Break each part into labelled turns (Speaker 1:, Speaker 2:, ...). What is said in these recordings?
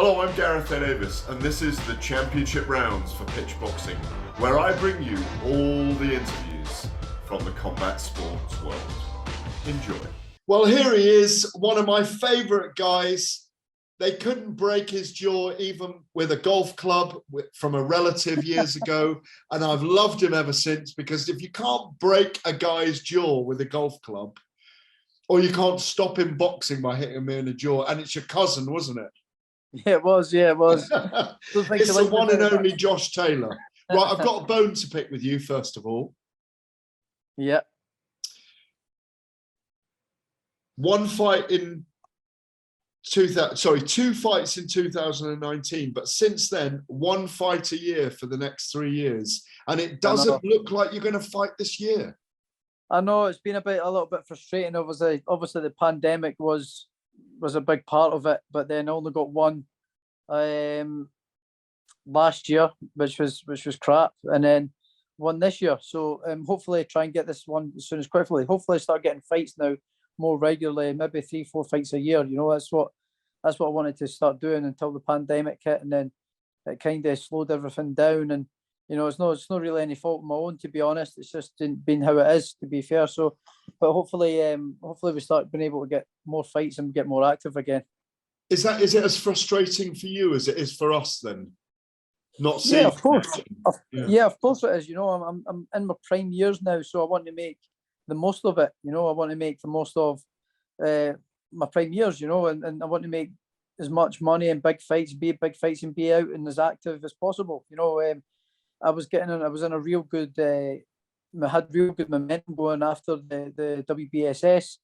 Speaker 1: Hello, I'm Gareth Davies, and this is the Championship Rounds for PitchBoxing, where I bring you all the interviews from the combat sports world. Enjoy. Well, here he is, one of my favourite guys. They couldn't break his jaw even with a golf club from a relative years ago, and I've loved him ever since, because if you can't break a guy's jaw with a golf club, or you can't stop him boxing by hitting him in the jaw, and it's your cousin, wasn't it?
Speaker 2: Yeah, it was.
Speaker 1: It's the one and only Josh Taylor. Right, I've got a bone to pick with you, first of all.
Speaker 2: Yeah.
Speaker 1: Two fights in 2019, but since then, one fight a year for the next 3 years. And it doesn't look like you're going to fight this year.
Speaker 2: I know it's been a little bit frustrating. Obviously the pandemic was a big part of it, but then I only got one last year, which was crap, and then one this year. So hopefully try and get this one as soon as quickly. Hopefully start getting fights now more regularly, maybe 3-4 fights a year. You know, that's what I wanted to start doing until the pandemic hit, and then it kind of slowed everything down. And you know, it's not really any fault of my own, to be honest. It's just been how it is, to be fair. So, but hopefully we start being able to get more fights and get more active again.
Speaker 1: Is it as frustrating for you as it is for us then? Not seeing.
Speaker 2: Yeah, of course. Yeah, of course it is. You know, I'm in my prime years now, so I want to make the most of it. You know, I want to make the most of my prime years. You know, and I want to make as much money in big fights, be big fights, and be out and as active as possible. You know, I was in a real good. I had real good momentum going after the WBSS,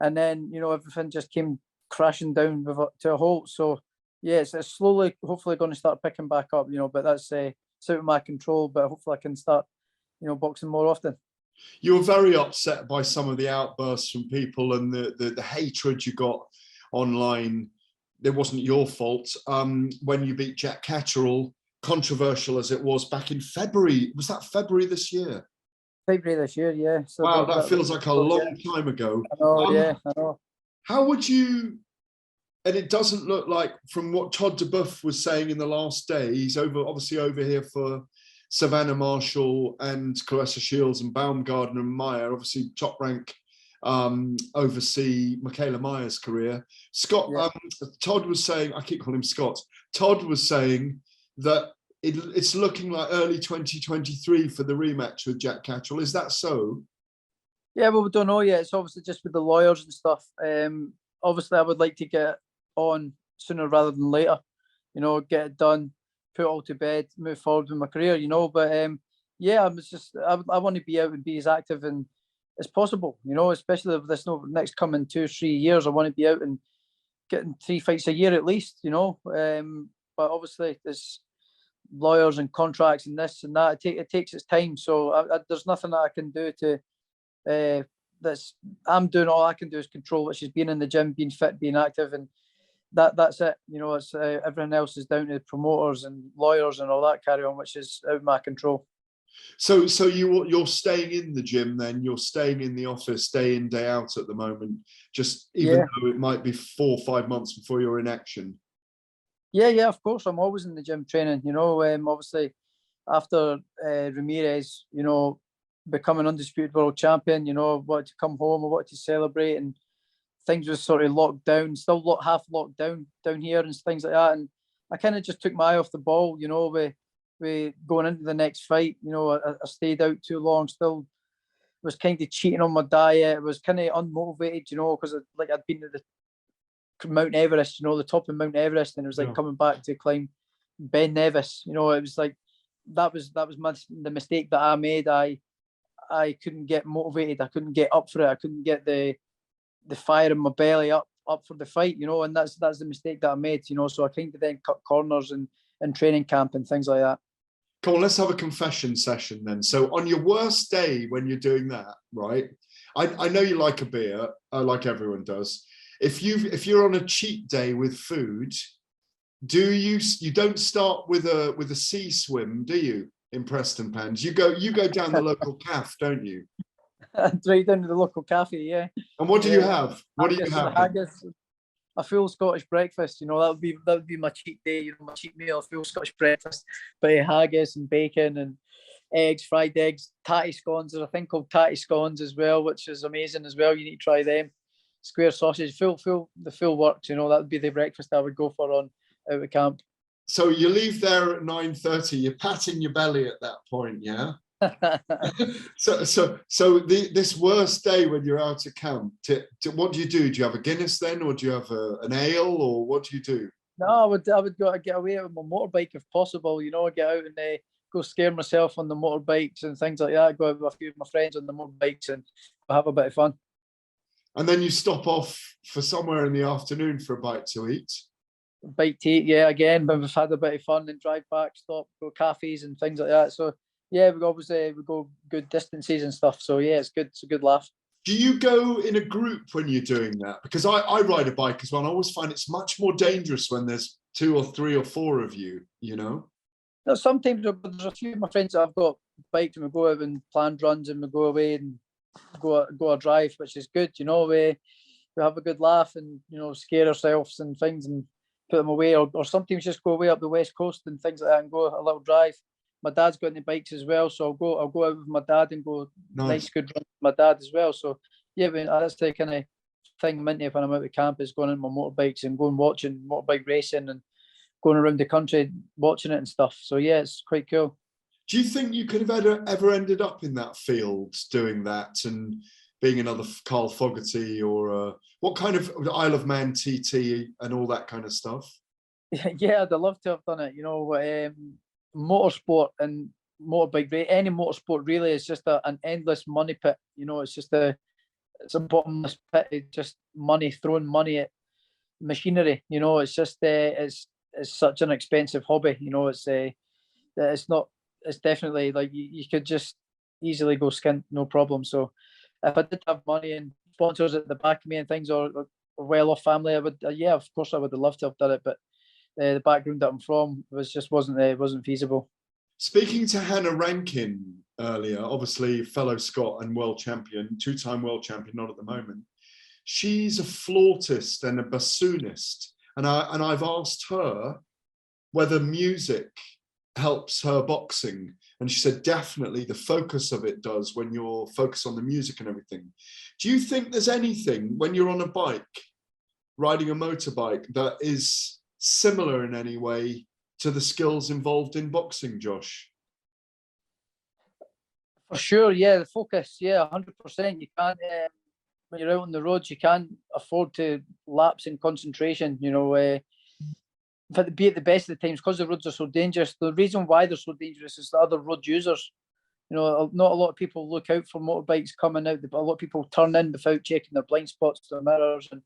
Speaker 2: and then you know everything just came crashing down to a halt. So yeah, it's slowly, hopefully, going to start picking back up. You know, but that's it's out of my control. But hopefully, I can start, you know, boxing more often.
Speaker 1: You were very upset by some of the outbursts from people and the hatred you got online. It wasn't your fault when you beat Jack Catterall, controversial as it was back in February. Was that February this year?
Speaker 2: February this year, yeah. So
Speaker 1: wow, that feels like a long time ago.
Speaker 2: I know, yeah, I know.
Speaker 1: How would you, and it doesn't look like, from what Todd DeBuff was saying in the last day, he's obviously over here for Savannah Marshall and Clarissa Shields and Baumgardner and Meyer, obviously top rank oversee Michaela Meyer's career. Scott, yeah. Todd was saying, I keep calling him Scott, Todd was saying that it's looking like early 2023 for the rematch with Jack Catterall. Is that so?
Speaker 2: Yeah, well, we don't know yet. It's obviously just with the lawyers and stuff. Obviously, I would like to get on sooner rather than later. You know, get it done, put it all to bed, move forward with my career. You know, but yeah, I want to be out and be as active as possible. You know, especially with this next coming 2 or 3 years, I want to be out and getting 3 fights a year at least. You know, but obviously there's lawyers and contracts and this and that. It takes its time. So there's nothing that I can do to. I'm doing all I can do is control what she's being in the gym, being fit, being active, and that's it. You know, it's everything else is down to promoters and lawyers and all that carry on, which is out of my control.
Speaker 1: So you're staying in the gym then? You're staying in the office day in, day out at the moment, just even though it might be 4 or 5 months before you're in action? Yeah,
Speaker 2: of course. I'm always in the gym training. You know, obviously after Ramirez, you know, becoming undisputed world champion, you know, I wanted to come home, I wanted to celebrate, and things were sort of locked down, still half locked down here and things like that. And I kind of just took my eye off the ball, you know, with going into the next fight. You know, I stayed out too long, still was kind of cheating on my diet. I was kind of unmotivated, you know, because I'd been to the Mount Everest, you know, the top of Mount Everest, and it was like coming back to climb Ben Nevis. You know, it was like that was the mistake that I made. I couldn't get motivated. I couldn't get up for it. I couldn't get the fire in my belly up for the fight, you know, and that's the mistake that I made, you know. So I kind of then cut corners and training camp and things like that.
Speaker 1: Come on, let's have a confession session then. So on your worst day when you're doing that, right? I know you like a beer, like everyone does. If you're on a cheat day with food, you don't start with a sea swim, do you? In Preston Pans, you go down the local cafe, don't you?
Speaker 2: Right down to the local cafe, yeah.
Speaker 1: And what do you have? What do you have?
Speaker 2: Haggis. a full Scottish breakfast. You know, that would be my cheat day. You know, my cheat meal, a full Scottish breakfast, bit of haggis and bacon and eggs, fried eggs, tatty scones. There's a thing called tatty scones as well, which is amazing as well. You need to try them. Square sausage, the full works. You know, that would be the breakfast I would go for on out of camp.
Speaker 1: So you leave there at 9:30. You're patting your belly at that point, yeah. So this worst day when you're out of camp, what do you do? Do you have a Guinness then, or do you have an ale, or what do you do?
Speaker 2: No, I would go get away with my motorbike if possible. You know, get out and go scare myself on the motorbikes and things like that. Go out with a few of my friends on the motorbikes and have a bit of fun.
Speaker 1: And then you stop off for somewhere in the afternoon for a bite to eat.
Speaker 2: Bite to eat, yeah. Again, when we've had a bit of fun and drive back, stop, go cafes and things like that. So yeah, we go good distances and stuff. So yeah, it's good. It's a good laugh.
Speaker 1: Do you go in a group when you're doing that? Because I ride a bike as well. And I always find it's much more dangerous when there's 2 or 3 or 4 of you, you know?
Speaker 2: No, sometimes there's a few of my friends that have got bikes and we go out and planned runs and we go away and go a drive, which is good. You know, we have a good laugh and, you know, scare ourselves and things and put them away, or sometimes just go away up the west coast and things like that and go a little drive. My dad's got any bikes as well, so I'll go out with my dad and go nice good run with my dad as well. So yeah, that's the kind of thing I'm into when I'm out of camp, is going on my motorbikes and going watching motorbike racing and going around the country watching it and stuff. So yeah, it's quite cool.
Speaker 1: Do you think you could have ever ended up in that field doing that and being another Carl Fogarty, or what kind of Isle of Man TT and all that kind of stuff?
Speaker 2: Yeah, I'd love to have done it. You know, motorsport and motorbike, any motorsport really is just an endless money pit. You know, it's a bottomless pit. It's just throwing money at machinery. You know, it's just it's such an expensive hobby. You know, it's definitely like you could just easily go skint, no problem. So if I did have money and sponsors at the back of me and things, or well-off family, I would, yeah, of course I would have loved to have done it, but the background that I'm from wasn't feasible.
Speaker 1: Speaking to Hannah Rankin earlier, obviously fellow Scot and world champion, 2-time world champion, not at the moment. She's a flautist and a bassoonist, and I've asked her whether music helps her boxing, and she said definitely the focus of it does when you're focused on the music and everything. Do you think there's anything when you're on a bike, riding a motorbike, that is similar in any way to the skills involved in boxing, Josh?
Speaker 2: For sure, yeah, the focus, yeah, 100%. You can't, when you're out on the roads, you can't afford to lapse in concentration, you know, but be at the best of the times, because the roads are so dangerous. The reason why they're so dangerous is the other road users. You know, not a lot of people look out for motorbikes coming out, but a lot of people turn in without checking their blind spots, their mirrors, and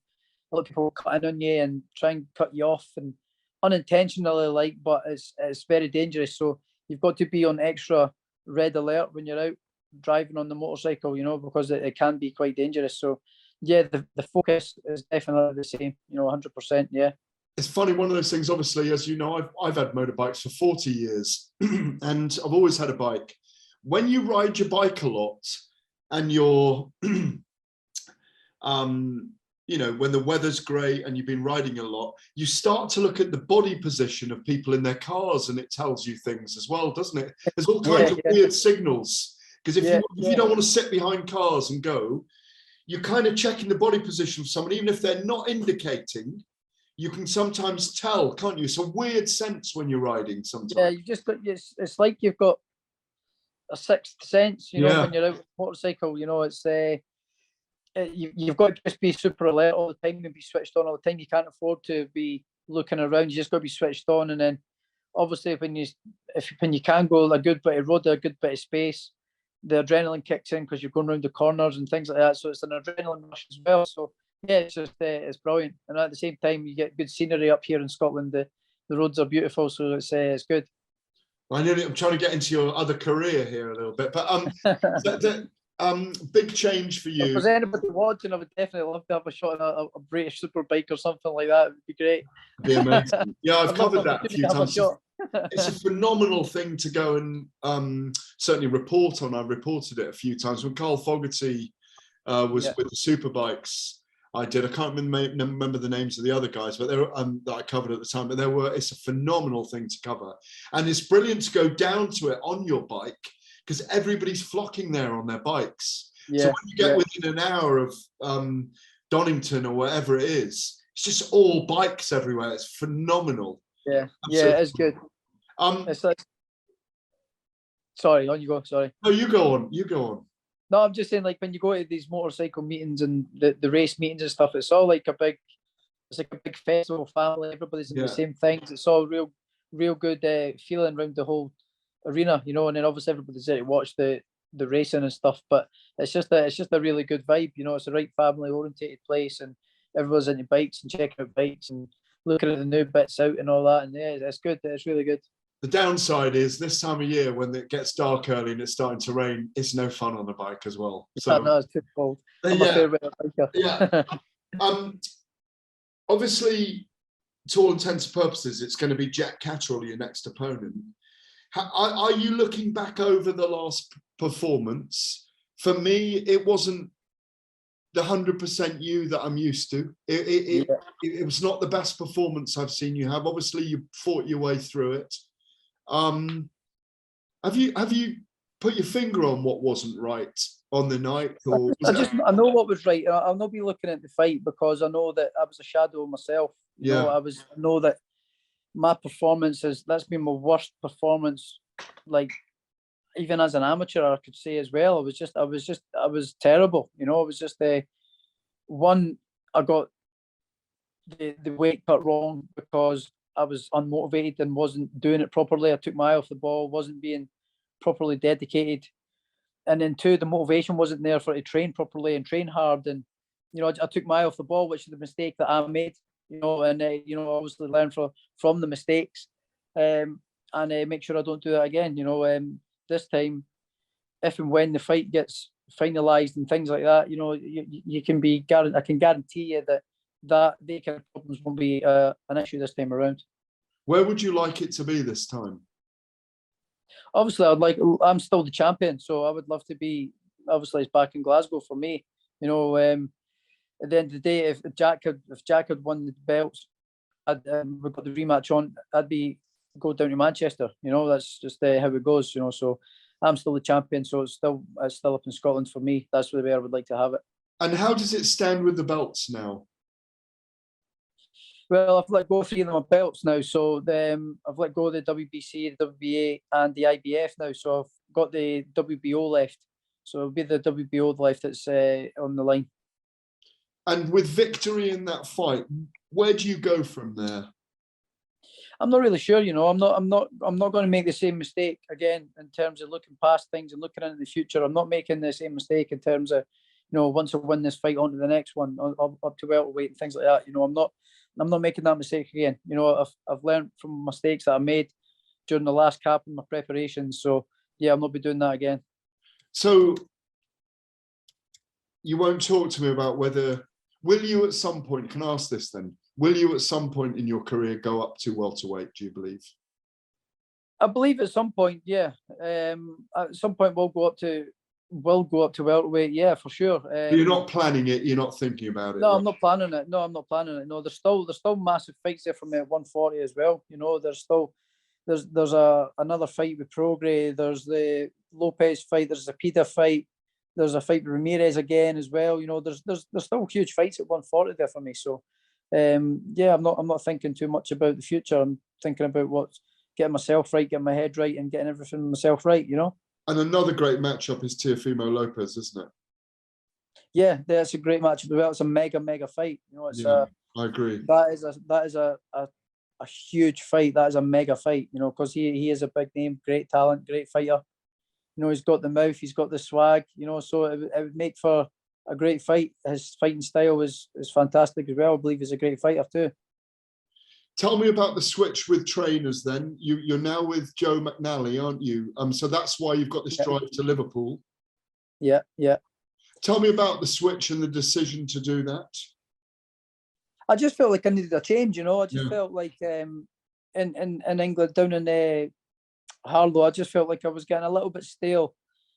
Speaker 2: a lot of people cutting on you and try and cut you off, and unintentionally, but it's very dangerous. So you've got to be on extra red alert when you're out driving on the motorcycle, you know, because it can be quite dangerous. So yeah, the focus is definitely the same, you know, 100%, yeah.
Speaker 1: It's funny, one of those things, obviously, as you know, I've had motorbikes for 40 years and I've always had a bike. When you ride your bike a lot and you're, you know, when the weather's great and you've been riding a lot, you start to look at the body position of people in their cars, and it tells you things as well, doesn't it? There's all kinds of weird signals, because if you don't want to sit behind cars and go, you're kind of checking the body position of someone, even if they're not indicating. You can sometimes tell, can't you? It's a weird sense when you're riding sometimes.
Speaker 2: Yeah, you just got, it's like you've got a sixth sense, you know, when you're out on a motorcycle, you know, it's you've got to just be super alert all the time and be switched on all the time. You can't afford to be looking around. You just got to be switched on. And then obviously when you can go a good bit of road, a good bit of space, the adrenaline kicks in because you're going around the corners and things like that. So it's an adrenaline rush as well. So yeah, it's just it's brilliant. And at the same time, you get good scenery up here in Scotland. The roads are beautiful, so it's good.
Speaker 1: I'm trying to get into your other career here a little bit, but big change for you.
Speaker 2: If there's anybody watching, I would definitely love to have a shot at a British Superbike or something like that. It would be great.
Speaker 1: It'd be amazing. Yeah, I've covered that a few times. It's a phenomenal thing to go and certainly report on. I've reported it a few times. When Carl Fogarty was with the Superbikes, I did. I can't remember the names of the other guys, but they were that I covered at the time. But it's a phenomenal thing to cover, and it's brilliant to go down to it on your bike because everybody's flocking there on their bikes.
Speaker 2: Yeah,
Speaker 1: so when you get within an hour of Donington or wherever it is, it's just all bikes everywhere. It's phenomenal.
Speaker 2: Yeah, absolutely. It's good. It's like, sorry, on you go. Sorry.
Speaker 1: No, you go on. You go on.
Speaker 2: No, I'm just saying, like when you go to these motorcycle meetings and the race meetings and stuff, it's all like it's like a big festival family. Everybody's in the same things. It's all real good feeling around the whole arena, you know. And then obviously everybody's there to watch the racing and stuff. But it's just a really good vibe, you know. It's a right family orientated place, and everyone's into bikes and checking out bikes and looking at the new bits out and all that. And yeah, it's good. It's really good.
Speaker 1: The downside is this time of year when it gets dark early and it's starting to rain, it's no fun on the bike as well. So
Speaker 2: no, it's too cold. I'm a fair weather biker.
Speaker 1: Yeah. Obviously, to all intents and purposes, it's going to be Jack Catterall, your next opponent. Are you looking back over the last performance? For me, it wasn't the 100% you that I'm used to. It was not the best performance I've seen you have. Obviously, you fought your way through it. Have you put your finger on what wasn't right on the night? Or
Speaker 2: I know what was right. I'll not be looking at the fight because I know that I was a shadow of myself. You know, I know that my performance that's been my worst performance. Like even as an amateur, I could say as well. I was terrible. You know, it was just one. I got the weight cut wrong because I was unmotivated and wasn't doing it properly. I took my eye off the ball, wasn't being properly dedicated. And then two, the motivation wasn't there for to train properly and train hard. And, you know, I took my eye off the ball, which is the mistake that I made, you know, and, you know, obviously learn from the mistakes and make sure I don't do that again. You know, this time, if and when the fight gets finalised and things like that, you know, you can be I can guarantee you that they kind of problems won't be an issue this time around.
Speaker 1: Where would you like it to be this time?
Speaker 2: Obviously, I'm still the champion, so I would love to be. Obviously, it's back in Glasgow for me. You know, at the end of the day, if Jack had won the belts, we've got the rematch on. I'd go down to Manchester. You know, that's just how it goes. You know, so I'm still the champion, so it's still up in Scotland for me. That's where I would like to have it.
Speaker 1: And how does it stand with the belts now?
Speaker 2: Well, I've let go of 3 of my belts now. So I've let go of the WBC, the WBA, and the IBF now. So I've got the WBO left. So it'll be the WBO left that's on the line.
Speaker 1: And with victory in that fight, where do you go from there?
Speaker 2: I'm not really sure. You know, I'm not going to make the same mistake again in terms of looking past things and looking into the future. I'm not making the same mistake in terms of, you know, once I win this fight, on to the next one, up to welterweight and things like that. You know, I'm not making that mistake again. You know, I've learned from mistakes that I made during the last cap in my preparation. So yeah, I'll not be doing that again.
Speaker 1: So you won't talk to me about will you at some point, can I ask this then, will you at some point in your career go up to welterweight, do you believe?
Speaker 2: I believe at some point, yeah. At some point we'll go up to welterweight, yeah, for sure.
Speaker 1: But you're not planning it, you're not thinking about it.
Speaker 2: No, right? I'm not planning it. No, there's still massive fights there from 140 as well. You know, there's another fight with Prograis, there's the Lopez fight, there's a Pita fight, there's a fight with Ramirez again as well. You know, there's still huge fights at 140 there for me. So yeah, I'm not thinking too much about the future. I'm thinking about getting myself right, getting my head right, and getting everything myself right, you know. And
Speaker 1: another great matchup is Teofimo Lopez, isn't it?
Speaker 2: Yeah, that's a great matchup as well. It's a mega fight. You know, it's
Speaker 1: I agree.
Speaker 2: That is a huge fight. That is a mega fight. You know, because he is a big name, great talent, great fighter. You know, he's got the mouth, he's got the swag. You know, so it would make for a great fight. His fighting style is fantastic as well. I believe he's a great fighter too.
Speaker 1: Tell me about the switch with trainers then. You're now with Joe McNally, aren't you? So that's why you've got this drive to Liverpool.
Speaker 2: Yeah.
Speaker 1: Tell me about the switch and the decision to do that.
Speaker 2: I just felt like I needed a change, you know. I just felt like in England, down in Harlow, I just felt like I was getting a little bit stale,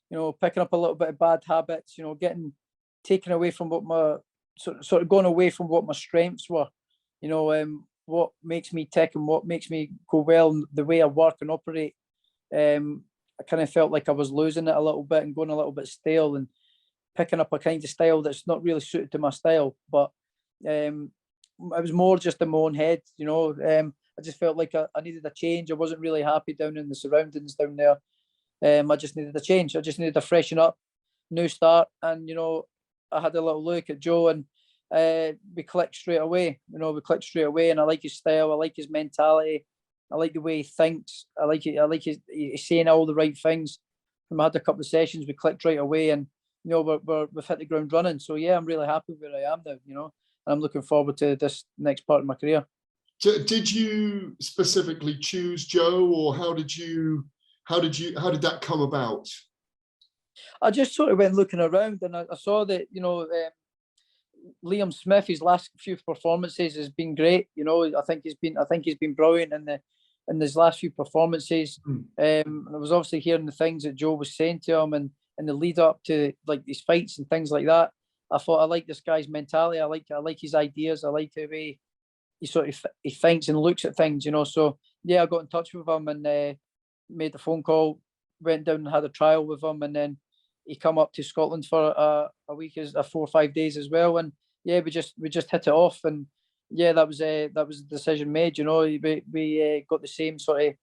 Speaker 2: you know, picking up a little bit of bad habits, you know, getting taken away from what my sort of gone away from what my strengths were. You know, what makes me tick and what makes me go well, the way I work and operate. I kind of felt like I was losing it a little bit and going a little bit stale and picking up a kind of style that's not really suited to my style. But it was more just in my own head, you know. I just felt like I needed a change. I wasn't really happy down in the surroundings down there. I just needed a change. I just needed to freshen up, new start. And, you know, I had a little look at Joe and we clicked straight away. You know, we clicked straight away, and I like his style. I like his mentality. I like the way he thinks. I like it. I like he's saying all the right things. When we had a couple of sessions, we clicked right away, and you know we've hit the ground running. So yeah, I'm really happy where I am now. You know, and I'm looking forward to this next part of my career.
Speaker 1: Did you specifically choose Joe, or how did that come about?
Speaker 2: I just sort of went looking around, and I saw that, you know, Liam Smith, his last few performances has been great. You know, I think he's been brilliant in his last few performances. And I was obviously hearing the things that Joe was saying to him, and in the lead up to like these fights and things like that. I thought, I like this guy's mentality. I like his ideas. I like the way he sort of he thinks and looks at things. You know, so yeah, I got in touch with him and made the phone call, went down and had a trial with him, and then he come up to Scotland for a week, 4 or 5 days as well, and yeah, we just hit it off, and yeah, that was the decision made. You know, we got the same sort of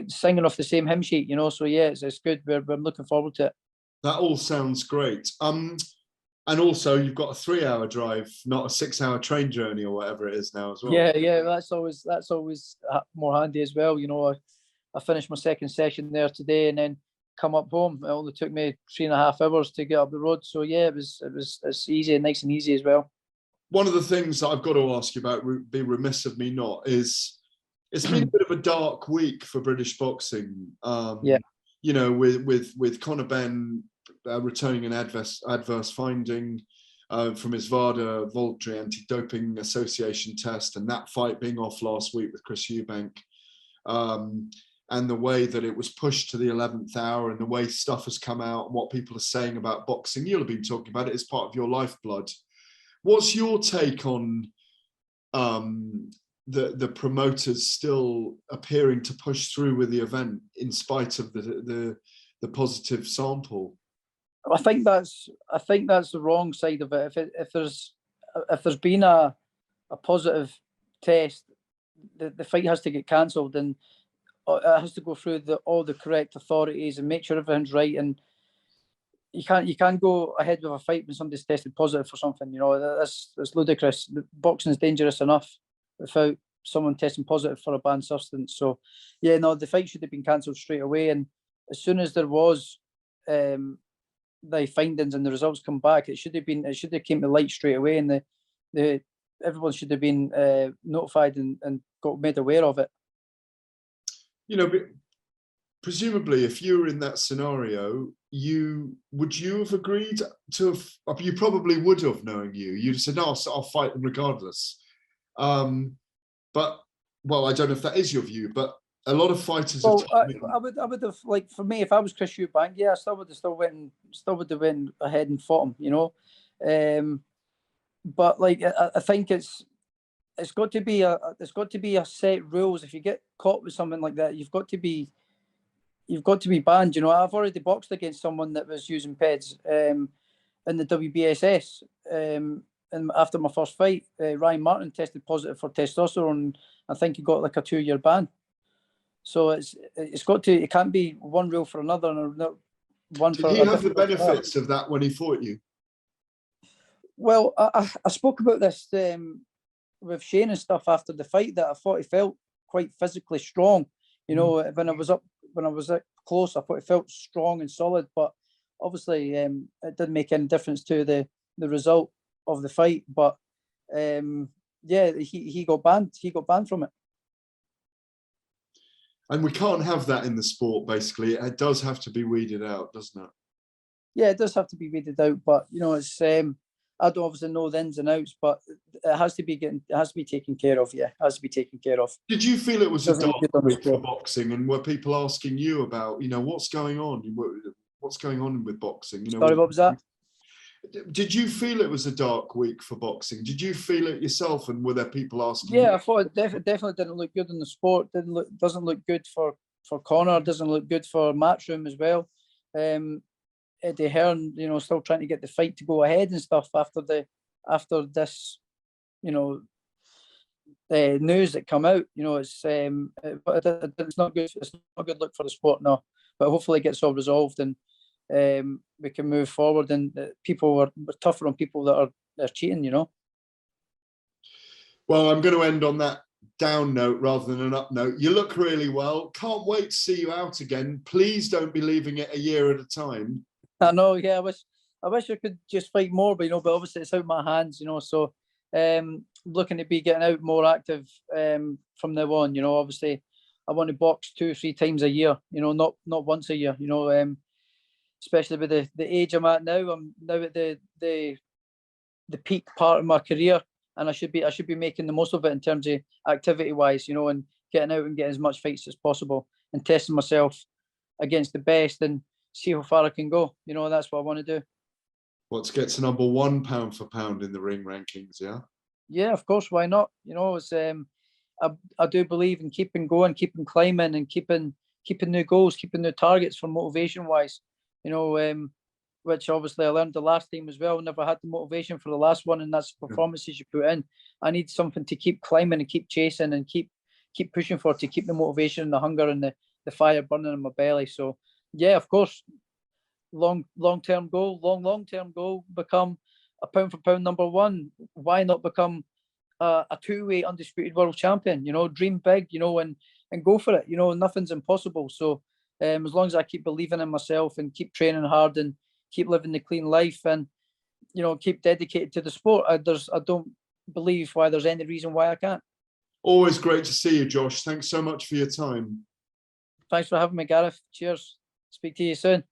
Speaker 2: singing off the same hymn sheet. You know, so yeah, it's good. We're looking forward to it.
Speaker 1: That all sounds great. And also you've got a 3-hour drive, not a 6-hour train journey or whatever it is now as well.
Speaker 2: Yeah, that's always more handy as well. You know, I finished my second session there today, and then come up home. It only took me 3.5 hours to get up the road. So yeah, it's easy and nice and easy as well.
Speaker 1: One of the things that I've got to ask you about, be remiss of me not, is it's been a bit of a dark week for British boxing.
Speaker 2: Yeah.
Speaker 1: You know, with Conor Benn returning an adverse finding from his VADA voluntary anti-doping association test, and that fight being off last week with Chris Eubank. And the way that it was pushed to the 11th hour, and the way stuff has come out and what people are saying about boxing. You'll have been talking about it as part of your lifeblood. What's your take on the promoters still appearing to push through with the event in spite of the positive sample?
Speaker 2: I think that's the wrong side of it. If there's been a positive test, the fight has to get cancelled, and it has to go through all the correct authorities and make sure everything's right. And you can't go ahead with a fight when somebody's tested positive for something. You know, that's ludicrous. Boxing is dangerous enough without someone testing positive for a banned substance. So yeah, no, the fight should have been cancelled straight away. And as soon as there was the findings and the results come back, it should have came to light straight away, and the everyone should have been notified and got made aware of it.
Speaker 1: You know, presumably, if you were in that scenario, would you have agreed to have? You probably would have, knowing you'd have said, "No, I'll fight them regardless." But well, I don't know if that is your view, but a lot of fighters.
Speaker 2: Well, I would have, like, for me, if I was Chris Eubank, yeah, I still would have went ahead and fought him. You know, but like I think it's got to be a set rules. If you get caught with something like that, you've got to be banned. You know, I've already boxed against someone that was using PEDs in the WBSS, and after my first fight, Ryan Martin tested positive for testosterone. I think he got like a 2-year ban. So it can't be one rule for another, and one for.
Speaker 1: Did he have the benefits of that when he fought you?
Speaker 2: Well, I spoke about this with Shane and stuff after the fight, that I thought he felt quite physically strong. You know, when I was up close, I thought he felt strong and solid. But obviously, it didn't make any difference to the result of the fight. But yeah, he got banned. He got banned from it.
Speaker 1: And we can't have that in the sport. Basically, it does have to be weeded out, doesn't it?
Speaker 2: Yeah, it does have to be weeded out. But you know, it's I don't obviously know the ins and outs, but it has to be taken care of. Yeah, it has to be taken care of.
Speaker 1: Did you feel it was a dark week for boxing, and were people asking you about, you know, what's going on? What's going on with boxing? You know,
Speaker 2: sorry, what was that?
Speaker 1: Did you feel it was a dark week for boxing? Did you feel it yourself? And were there people asking?
Speaker 2: Yeah, I thought it definitely didn't look good in the sport. Doesn't look good for Conor. Doesn't look good for Matchroom as well. Eddie Hearn, still trying to get the fight to go ahead and stuff after this, news that come out. It's not good. It's not a good look for the sport now. But hopefully it gets all resolved and we can move forward. And people were tougher on people that are cheating.
Speaker 1: Well, I'm going to end on that down note rather than an up note. You look really well. Can't wait to see you out again. Please don't be leaving it a year at a time.
Speaker 2: I know, yeah. I wish I could just fight more, but obviously it's out of my hands, So looking to be getting out more active from now on. Obviously I want to box 2 or 3 times a year. Not once a year. Especially with the age I'm at now. I'm now at the peak part of my career, and I should be making the most of it in terms of activity wise. And getting out and getting as much fights as possible and testing myself against the best and see how far I can go. That's what I want to do.
Speaker 1: What's get to number 1 pound for pound in the ring rankings?
Speaker 2: Yeah, of course. Why not? It's I do believe in keeping going, keeping climbing, and keeping new goals, keeping new targets for motivation wise. Which obviously I learned the last time as well. Never had the motivation for the last one, and that's the performances you put in. I need something to keep climbing and keep chasing and keep pushing for, to keep the motivation and the hunger and the fire burning in my belly. So yeah, of course, long-term goal, become a pound for pound number 1. Why not become a 2-weight undisputed world champion? Dream big, and go for it. Nothing's impossible. So as long as I keep believing in myself and keep training hard and keep living the clean life and keep dedicated to the sport, I don't believe why there's any reason why I can't.
Speaker 1: Always great to see you, Josh. Thanks so much for your time.
Speaker 2: Thanks for having me, Gareth. Cheers. Speak to you soon.